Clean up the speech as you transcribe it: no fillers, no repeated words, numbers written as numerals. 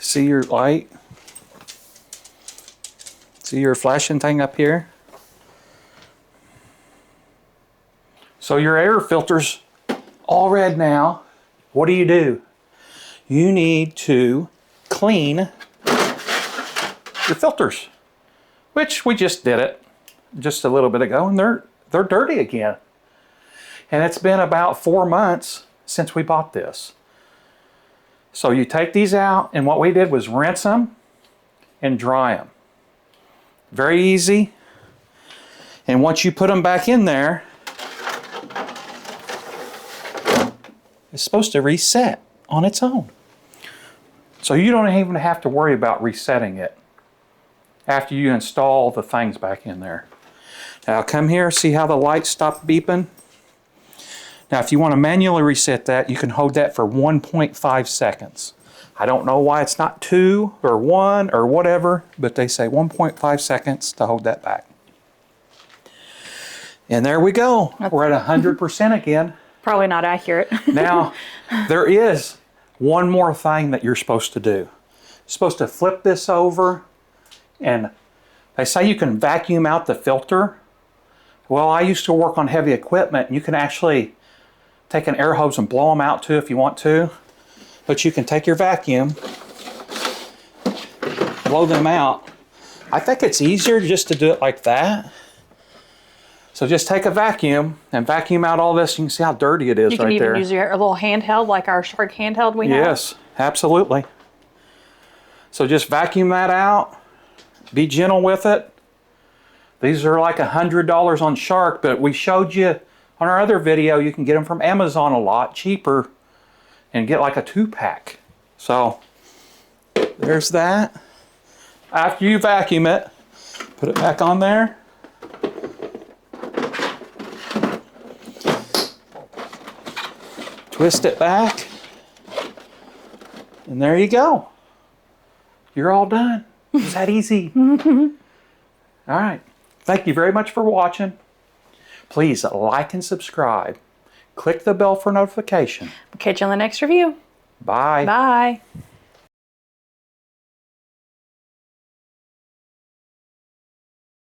See your light? See your flashing thing up here? So your air filter's all red now. What do? You need to clean your filters, which we just did it just a little bit ago, and they're dirty again. And it's been about 4 months since we bought this. So you take these out, and what we did was rinse them and dry them. Very easy. And once you put them back in there, it's supposed to reset on its own. So you don't even have to worry about resetting it after you install the things back in there. Now come here, see how the light stopped beeping? Now if you want to manually reset that, you can hold that for 1.5 seconds. I don't know why it's not 2 or 1 or whatever, but they say 1.5 seconds to hold that back. And there we go. We're at 100% again. Probably not accurate. Now, there is one more thing that you're supposed to do. You're supposed to flip this over, and they say you can vacuum out the filter. Well, I used to work on heavy equipment, and you can actually take an air hose and blow them out too if you want to. But you can take your vacuum, blow them out. I think it's easier just to do it like that. So just take a vacuum and vacuum out all this. You can see how dirty it is right there. You can even use your little handheld, like our Shark handheld we have. Yes, absolutely. So just vacuum that out. Be gentle with it. These are like $100 on Shark, but we showed you on our other video, you can get them from Amazon a lot cheaper and get like a 2-pack. So there's that. After you vacuum it, put it back on there. Twist it back. And there you go. You're all done. It's that easy. All right. Thank you very much for watching. Please like and subscribe. Click the bell for notification. We'll catch you on the next review. Bye. Bye.